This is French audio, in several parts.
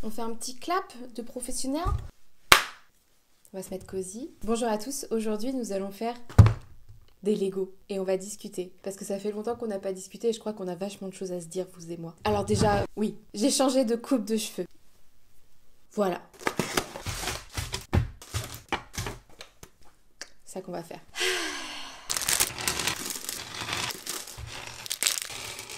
On fait un petit clap de professionnel. On va se mettre cosy. Bonjour à tous, aujourd'hui nous allons faire des Lego et on va discuter parce que ça fait longtemps qu'on n'a pas discuté et je crois qu'on a vachement de choses à se dire, vous et moi. Alors déjà, oui, j'ai changé de coupe de cheveux. Voilà. C'est ça qu'on va faire.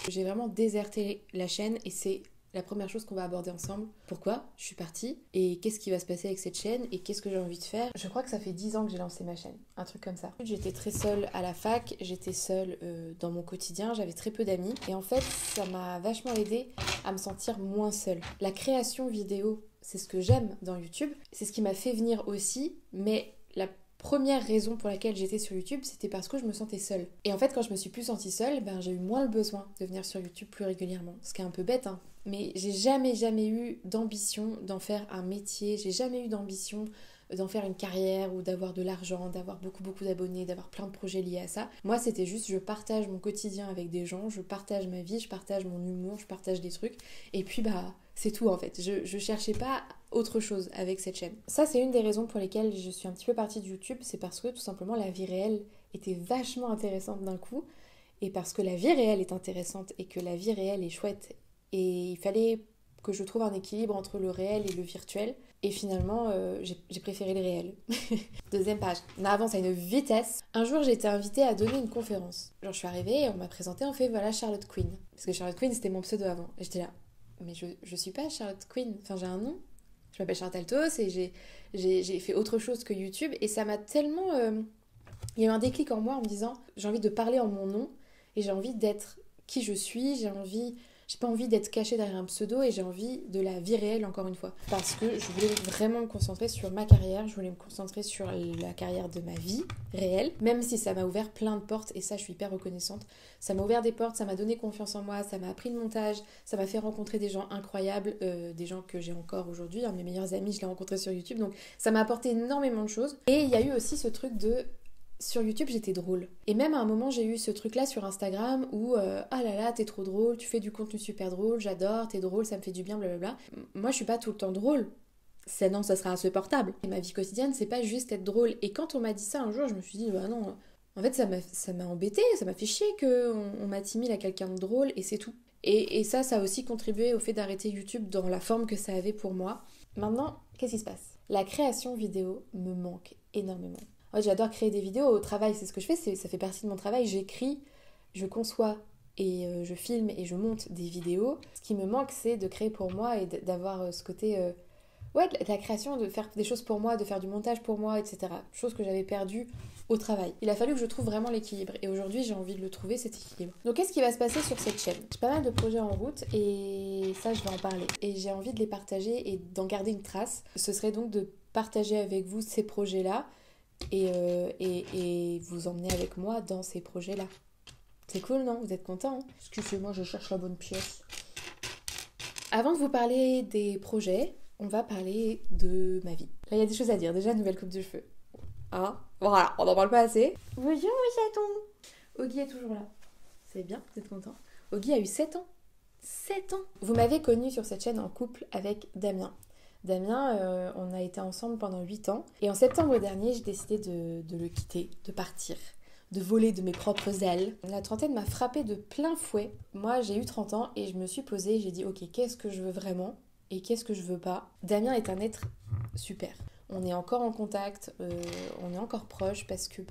J'ai vraiment déserté la chaîne et c'est la première chose qu'on va aborder ensemble. Pourquoi je suis partie et qu'est-ce qui va se passer avec cette chaîne et qu'est-ce que j'ai envie de faire. Je crois que ça fait 10 ans que j'ai lancé ma chaîne, un truc comme ça. J'étais très seule à la fac, j'étais seule dans mon quotidien, j'avais très peu d'amis et en fait ça m'a vachement aidée à me sentir moins seule. La création vidéo, c'est ce que j'aime dans YouTube, c'est ce qui m'a fait venir aussi, mais la première raison pour laquelle j'étais sur YouTube, c'était parce que je me sentais seule. Et en fait, quand je me suis plus sentie seule, j'ai eu moins le besoin de venir sur YouTube plus régulièrement. Ce qui est un peu bête, hein. Mais j'ai jamais eu d'ambition d'en faire un métier. J'ai jamais eu d'ambition d'en faire une carrière ou d'avoir de l'argent, d'avoir beaucoup d'abonnés, d'avoir plein de projets liés à ça. Moi, c'était juste, je partage mon quotidien avec des gens, je partage ma vie, je partage mon humour, je partage des trucs. Et puis, c'est tout en fait. Je cherchais pas autre chose avec cette chaîne. Ça, c'est une des raisons pour lesquelles je suis un petit peu partie de YouTube. C'est parce que tout simplement la vie réelle était vachement intéressante d'un coup. Et parce que la vie réelle est intéressante et que la vie réelle est chouette. Et il fallait que je trouve un équilibre entre le réel et le virtuel. Et finalement, j'ai préféré le réel. Deuxième page. On avance à une vitesse. Un jour, j'ai été invitée à donner une conférence. Genre, je suis arrivée et on m'a présenté, on fait voilà Charlotte Queen. Parce que Charlotte Queen, c'était mon pseudo avant. Et j'étais là, mais je suis pas Charlotte Queen. Enfin, j'ai un nom. Je m'appelle Charlotte Altos et j'ai fait autre chose que YouTube. Et ça m'a tellement... Il y a eu un déclic en moi en me disant, j'ai envie de parler en mon nom et j'ai envie d'être qui je suis, j'ai pas envie d'être cachée derrière un pseudo et j'ai envie de la vie réelle encore une fois. Parce que je voulais vraiment me concentrer sur ma carrière, je voulais me concentrer sur la carrière de ma vie réelle, même si ça m'a ouvert plein de portes et ça je suis hyper reconnaissante. Ça m'a ouvert des portes, ça m'a donné confiance en moi, ça m'a appris le montage, ça m'a fait rencontrer des gens incroyables, des gens que j'ai encore aujourd'hui. Un de mes meilleurs amis, je l'ai rencontré sur YouTube, donc ça m'a apporté énormément de choses. Et il y a eu aussi ce truc de... Sur YouTube, j'étais drôle. Et même à un moment, j'ai eu ce truc-là sur Instagram où ah là là, t'es trop drôle, tu fais du contenu super drôle, j'adore, t'es drôle, ça me fait du bien, blablabla. Moi, je suis pas tout le temps drôle. Sinon, ça sera insupportable. Et ma vie quotidienne, c'est pas juste être drôle. Et quand on m'a dit ça un jour, je me suis dit, bah non, en fait, ça m'a embêté, ça m'a fait chier qu'on m'assimile à quelqu'un de drôle et c'est tout. Et ça a aussi contribué au fait d'arrêter YouTube dans la forme que ça avait pour moi. Maintenant, qu'est-ce qui se passe? La création vidéo me manque énormément. Ouais, j'adore créer des vidéos au travail, c'est ce que je fais, ça fait partie de mon travail. J'écris, je conçois et je filme et je monte des vidéos. Ce qui me manque, c'est de créer pour moi et d'avoir ce côté, de la création, de faire des choses pour moi, de faire du montage pour moi, etc. Chose que j'avais perdue au travail. Il a fallu que je trouve vraiment l'équilibre et aujourd'hui j'ai envie de le trouver, cet équilibre. Donc qu'est-ce qui va se passer sur cette chaîne? J'ai pas mal de projets en route et ça je vais en parler. Et j'ai envie de les partager et d'en garder une trace. Ce serait donc de partager avec vous ces projets-là et vous emmener avec moi dans ces projets-là. C'est cool, non? Vous êtes contents, hein? Excusez-moi, je cherche la bonne pièce. Avant de vous parler des projets, on va parler de ma vie. Là, il y a des choses à dire. Déjà, nouvelle coupe de cheveux. Hein? Voilà, on n'en parle pas assez. Bonjour, mon chaton. Oggy est toujours là. C'est bien, vous êtes contents? Oggy a eu 7 ans. 7 ans! Vous m'avez connue sur cette chaîne en couple avec Damien. Damien, on a été ensemble pendant 8 ans. Et en septembre dernier, j'ai décidé de le quitter, de partir, de voler de mes propres ailes. La trentaine m'a frappée de plein fouet. Moi, j'ai eu 30 ans et je me suis posée, j'ai dit, ok, qu'est-ce que je veux vraiment et qu'est-ce que je veux pas? Damien est un être super. On est encore en contact, on est encore proches parce que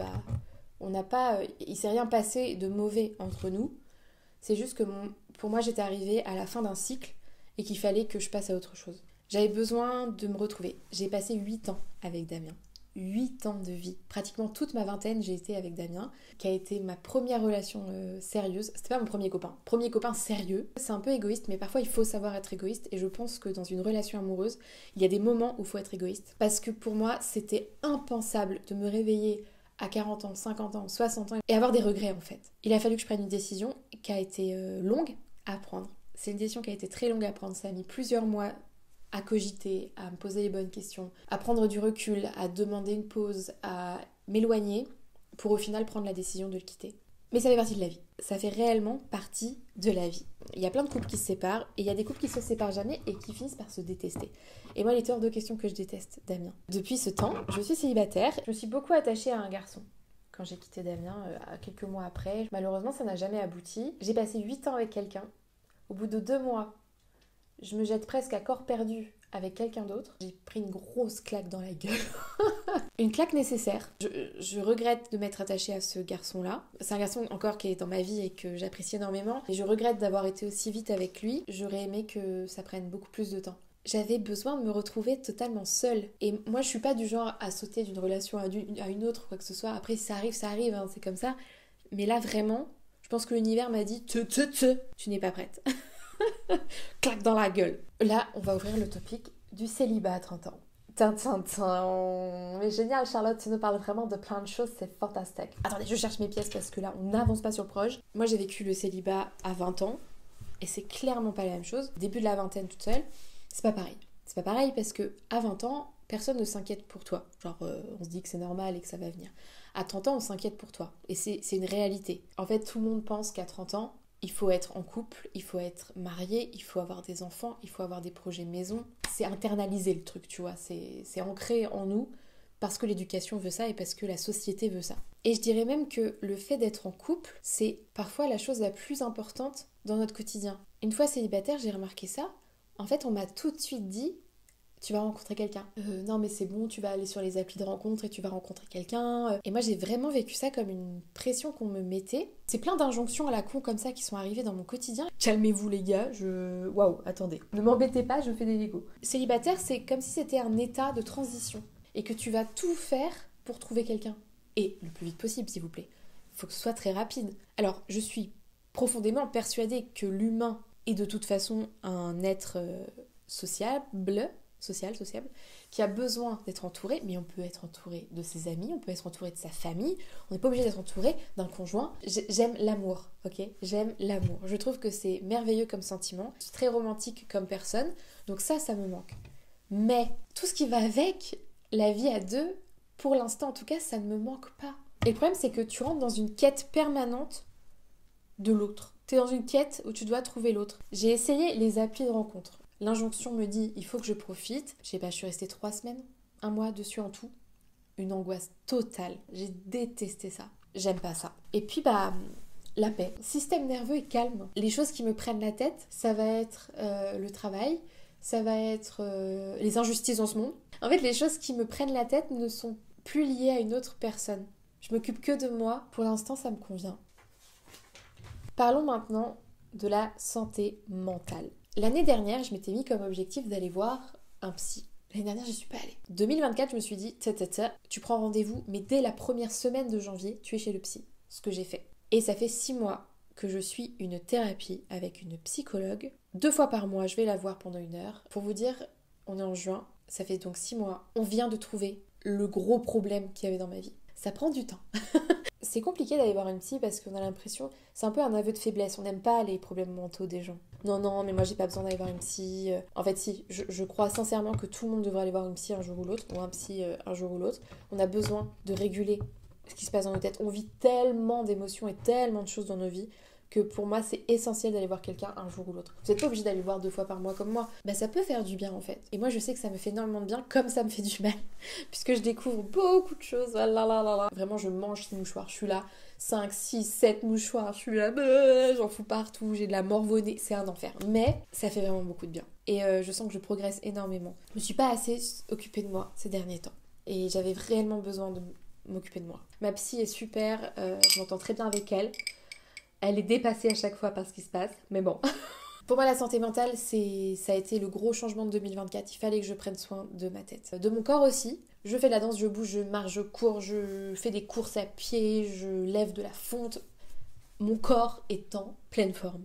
on n'a pas... il s'est rien passé de mauvais entre nous. C'est juste que pour moi, j'étais arrivée à la fin d'un cycle et qu'il fallait que je passe à autre chose. J'avais besoin de me retrouver. J'ai passé 8 ans avec Damien. 8 ans de vie. Pratiquement toute ma vingtaine, j'ai été avec Damien, qui a été ma première relation sérieuse. C'était pas mon premier copain. Premier copain sérieux. C'est un peu égoïste, mais parfois il faut savoir être égoïste. Et je pense que dans une relation amoureuse, il y a des moments où il faut être égoïste. Parce que pour moi, c'était impensable de me réveiller à 40 ans, 50 ans, 60 ans et avoir des regrets en fait. Il a fallu que je prenne une décision qui a été longue à prendre. C'est une décision qui a été très longue à prendre. Ça a mis plusieurs mois à cogiter, à me poser les bonnes questions, à prendre du recul, à demander une pause, à m'éloigner pour au final prendre la décision de le quitter. Mais ça fait partie de la vie. Ça fait réellement partie de la vie. Il y a plein de couples qui se séparent, et il y a des couples qui se séparent jamais et qui finissent par se détester. Et moi, il est hors de question que je déteste Damien. Depuis ce temps, je suis célibataire. Je me suis beaucoup attachée à un garçon. Quand j'ai quitté Damien, quelques mois après, malheureusement, ça n'a jamais abouti. J'ai passé 8 ans avec quelqu'un. Au bout de 2 mois, je me jette presque à corps perdu avec quelqu'un d'autre. J'ai pris une grosse claque dans la gueule. Une claque nécessaire. Je regrette de m'être attachée à ce garçon-là. C'est un garçon encore qui est dans ma vie et que j'apprécie énormément. Et je regrette d'avoir été aussi vite avec lui. J'aurais aimé que ça prenne beaucoup plus de temps. J'avais besoin de me retrouver totalement seule. Et moi, je suis pas du genre à sauter d'une relation à une autre, quoi que ce soit. Après, si ça arrive, hein, c'est comme ça. Mais là, vraiment, je pense que l'univers m'a dit tu n'es pas prête. Claque dans la gueule. Là, on va ouvrir le topic du célibat à 30 ans. Mais génial, Charlotte, tu nous parles vraiment de plein de choses, c'est fantastique. Attendez, je cherche mes pièces parce que là, on n'avance pas sur le projet. Moi, j'ai vécu le célibat à 20 ans et c'est clairement pas la même chose. Début de la vingtaine toute seule, c'est pas pareil. C'est pas pareil parce que à 20 ans, personne ne s'inquiète pour toi. Genre, on se dit que c'est normal et que ça va venir. À 30 ans, on s'inquiète pour toi. Et c'est une réalité. En fait, tout le monde pense qu'à 30 ans, il faut être en couple, il faut être marié, il faut avoir des enfants, il faut avoir des projets maison. C'est internalisé le truc, tu vois. C'est ancré en nous parce que l'éducation veut ça et parce que la société veut ça. Et je dirais même que le fait d'être en couple, c'est parfois la chose la plus importante dans notre quotidien. Une fois célibataire, j'ai remarqué ça. En fait, on m'a tout de suite dit tu vas rencontrer quelqu'un. Non mais c'est bon, tu vas aller sur les applis de rencontre et tu vas rencontrer quelqu'un. Et moi j'ai vraiment vécu ça comme une pression qu'on me mettait. C'est plein d'injonctions à la con comme ça qui sont arrivées dans mon quotidien. Calmez-vous les gars, waouh, attendez. Ne m'embêtez pas, je fais des Legos. Célibataire, c'est comme si c'était un état de transition. Et que tu vas tout faire pour trouver quelqu'un. Et le plus vite possible, s'il vous plaît. Il faut que ce soit très rapide. Alors, je suis profondément persuadée que l'humain est de toute façon un être sociable, qui a besoin d'être entouré, mais on peut être entouré de ses amis, on peut être entouré de sa famille, on n'est pas obligé d'être entouré d'un conjoint. J'aime l'amour, ok ? J'aime l'amour. Je trouve que c'est merveilleux comme sentiment, je suis très romantique comme personne, donc ça me manque. Mais tout ce qui va avec la vie à deux, pour l'instant en tout cas, ça ne me manque pas. Et le problème, c'est que tu rentres dans une quête permanente de l'autre. Tu es dans une quête où tu dois trouver l'autre. J'ai essayé les applis de rencontre. L'injonction me dit, il faut que je profite. Je sais pas, je suis restée 3 semaines, 1 mois dessus en tout. Une angoisse totale. J'ai détesté ça. J'aime pas ça. Et puis, la paix. Système nerveux est calme. Les choses qui me prennent la tête, ça va être le travail, ça va être les injustices dans ce monde. En fait, les choses qui me prennent la tête ne sont plus liées à une autre personne. Je m'occupe que de moi. Pour l'instant, ça me convient. Parlons maintenant de la santé mentale. L'année dernière, je m'étais mis comme objectif d'aller voir un psy. L'année dernière, je suis pas allée. 2024, je me suis dit, tu prends rendez-vous, mais dès la première semaine de janvier, tu es chez le psy. Ce que j'ai fait. Et ça fait 6 mois que je suis une thérapie avec une psychologue. 2 fois par mois, je vais la voir pendant 1 heure. Pour vous dire, on est en juin, ça fait donc 6 mois. On vient de trouver le gros problème qu'il y avait dans ma vie. Ça prend du temps. C'est compliqué d'aller voir une psy parce qu'on a l'impression, c'est un peu un aveu de faiblesse, on n'aime pas les problèmes mentaux des gens. Non, mais moi j'ai pas besoin d'aller voir une psy. En fait si, je crois sincèrement que tout le monde devrait aller voir une psy un jour ou l'autre, ou un psy un jour ou l'autre. On a besoin de réguler ce qui se passe dans nos têtes. On vit tellement d'émotions et tellement de choses dans nos vies que pour moi c'est essentiel d'aller voir quelqu'un un jour ou l'autre. Vous n'êtes pas obligé d'aller voir 2 fois par mois comme moi. Ça peut faire du bien en fait. Et moi je sais que ça me fait énormément de bien comme ça me fait du mal. Puisque je découvre beaucoup de choses. Vraiment je mange ces mouchoirs. Je suis là 5, 6, 7 mouchoirs. Je suis là, j'en fous partout. J'ai de la morve au nez. C'est un enfer. Mais ça fait vraiment beaucoup de bien. Et je sens que je progresse énormément. Je me suis pas assez occupée de moi ces derniers temps. Et j'avais réellement besoin de m'occuper de moi. Ma psy est super. Je m'entends très bien avec elle. Elle est dépassée à chaque fois par ce qui se passe, mais bon. Pour moi, la santé mentale, ça a été le gros changement de 2024. Il fallait que je prenne soin de ma tête. De mon corps aussi. Je fais de la danse, je bouge, je marche, je cours, je fais des courses à pied, je lève de la fonte. Mon corps est en pleine forme.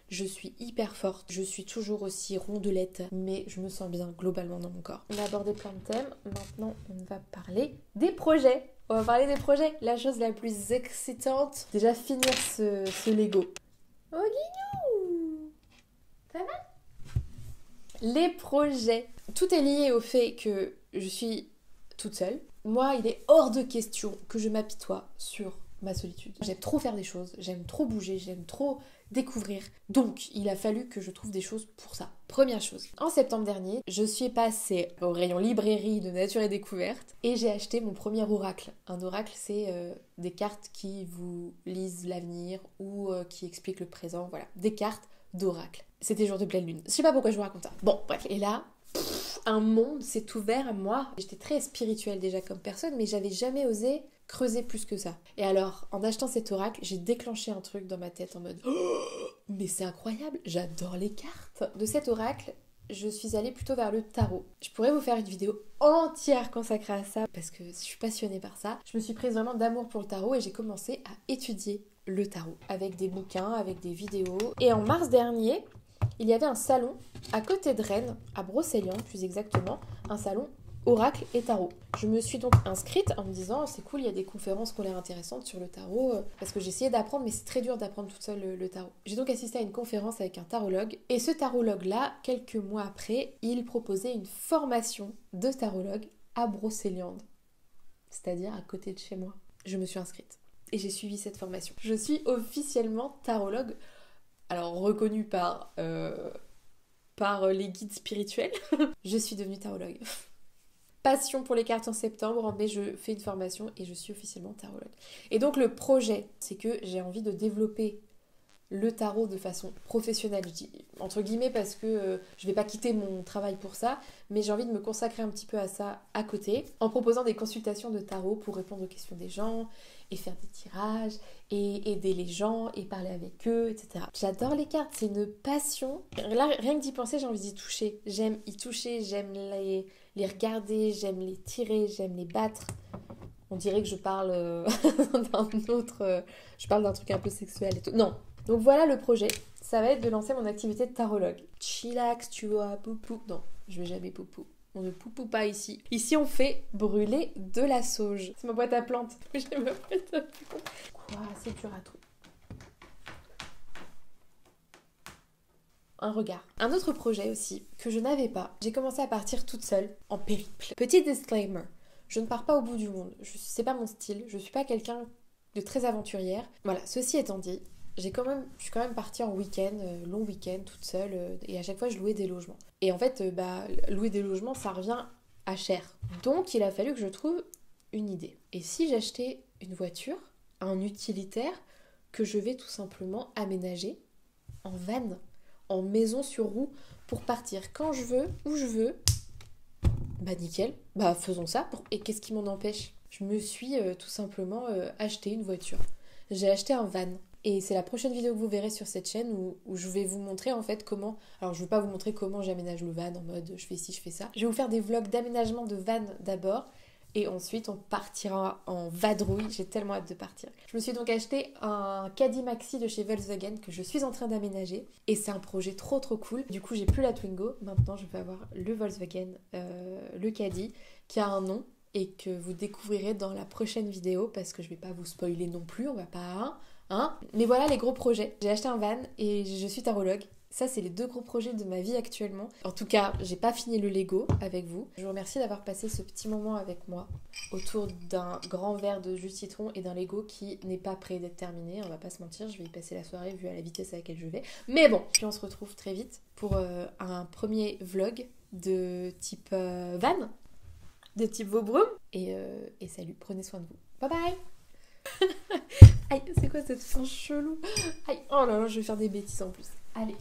Je suis hyper forte, je suis toujours aussi rondelette, mais je me sens bien globalement dans mon corps. On a abordé plein de thèmes, maintenant on va parler des projets. On va parler des projets, la chose la plus excitante. Déjà finir ce Lego. Oh Guignou, ça va? Les projets. Tout est lié au fait que je suis toute seule. Moi, il est hors de question que je m'apitoie sur ma solitude. J'aime trop faire des choses, j'aime trop bouger, j'aime trop découvrir. Donc, il a fallu que je trouve des choses pour ça. Première chose, en septembre dernier, je suis passée au rayon librairie de nature et découverte et j'ai acheté mon premier oracle. Un oracle, c'est des cartes qui vous lisent l'avenir ou qui expliquent le présent, voilà. Des cartes d'oracle. C'était jour de pleine lune. Je sais pas pourquoi je vous raconte ça. Bon, bref. Et là, un monde s'est ouvert à moi. J'étais très spirituelle déjà comme personne, mais j'avais jamais osé creuser plus que ça. Et alors, en achetant cet oracle, j'ai déclenché un truc dans ma tête en mode oh, mais c'est incroyable, j'adore les cartes. De cet oracle, je suis allée plutôt vers le tarot. Je pourrais vous faire une vidéo entière consacrée à ça parce que je suis passionnée par ça. Je me suis prise vraiment d'amour pour le tarot et j'ai commencé à étudier le tarot avec des bouquins, avec des vidéos. Et en mars dernier, il y avait un salon à côté de Rennes, à Brocéliande plus exactement, un salon oracle et tarot. Je me suis donc inscrite en me disant c'est cool, il y a des conférences qui ont l'air intéressantes sur le tarot parce que j'essayais d'apprendre mais c'est très dur d'apprendre toute seule le tarot. J'ai donc assisté à une conférence avec un tarologue et ce tarologue là, quelques mois après, il proposait une formation de tarologue à Brocéliande, c'est-à-dire à côté de chez moi. Je me suis inscrite et j'ai suivi cette formation. Je suis officiellement tarologue, alors reconnue par les guides spirituels. Je suis devenue tarologue. Passion pour les cartes en septembre, mais je fais une formation et je suis officiellement tarologue. Et donc le projet, c'est que j'ai envie de développer le tarot de façon professionnelle, je dis entre guillemets parce que je vais pas quitter mon travail pour ça, mais j'ai envie de me consacrer un petit peu à ça à côté, en proposant des consultations de tarot pour répondre aux questions des gens, et faire des tirages, et aider les gens, et parler avec eux, etc. J'adore les cartes, c'est une passion. Là, rien que d'y penser, j'ai envie d'y toucher. J'aime y toucher, j'aime les regarder, j'aime les tirer, j'aime les battre. On dirait que je parle je parle d'un truc un peu sexuel et tout. Non. Donc voilà le projet. Ça va être de lancer mon activité de tarologue. Chillax, tu vois, poupou. Non, je vais jamais poupou. On ne poupou pas ici. Ici, on fait brûler de la sauge. C'est ma boîte à plantes. J'ai ma boîte à plantes. Quoi, c'est dur à tout. Un regard. Un autre projet aussi, que je n'avais pas. J'ai commencé à partir toute seule, en périple. Petit disclaimer. Je ne pars pas au bout du monde. C'est pas mon style. Je suis pas quelqu'un de très aventurière. Voilà, ceci étant dit, je suis quand même partie en week-end, long week-end, toute seule, et à chaque fois je louais des logements. Et en fait, louer des logements, ça revient à cher. Donc il a fallu que je trouve une idée. Et si j'achetais une voiture, un utilitaire, que je vais tout simplement aménager en van, en maison sur roue, pour partir quand je veux, où je veux, bah nickel, bah faisons ça. Et qu'est-ce qui m'en empêche ? Je me suis tout simplement acheté une voiture. J'ai acheté un van. Et c'est la prochaine vidéo que vous verrez sur cette chaîne où je vais vous montrer en fait comment... Alors je ne vais pas vous montrer comment j'aménage le van en mode je fais ci, je fais ça. Je vais vous faire des vlogs d'aménagement de van d'abord et ensuite on partira en vadrouille. J'ai tellement hâte de partir. Je me suis donc acheté un Caddy Maxi de chez Volkswagen que je suis en train d'aménager et c'est un projet trop cool. Du coup j'ai plus la Twingo, maintenant je vais avoir le Volkswagen, le Caddy qui a un nom et que vous découvrirez dans la prochaine vidéo parce que je vais pas vous spoiler non plus, on va pas... Mais voilà les gros projets. J'ai acheté un van et je suis tarologue. Ça, c'est les 2 gros projets de ma vie actuellement. En tout cas, j'ai pas fini le Lego avec vous. Je vous remercie d'avoir passé ce petit moment avec moi autour d'un grand verre de jus de citron et d'un Lego qui n'est pas prêt d'être terminé. On va pas se mentir, je vais y passer la soirée vu à la vitesse à laquelle je vais. Mais bon, puis on se retrouve très vite pour un premier vlog de type van, de type Vaubrum. Et salut, prenez soin de vous. Bye bye. Aïe, c'est quoi cette fin chelou? Aïe, oh là là, je vais faire des bêtises en plus. Allez.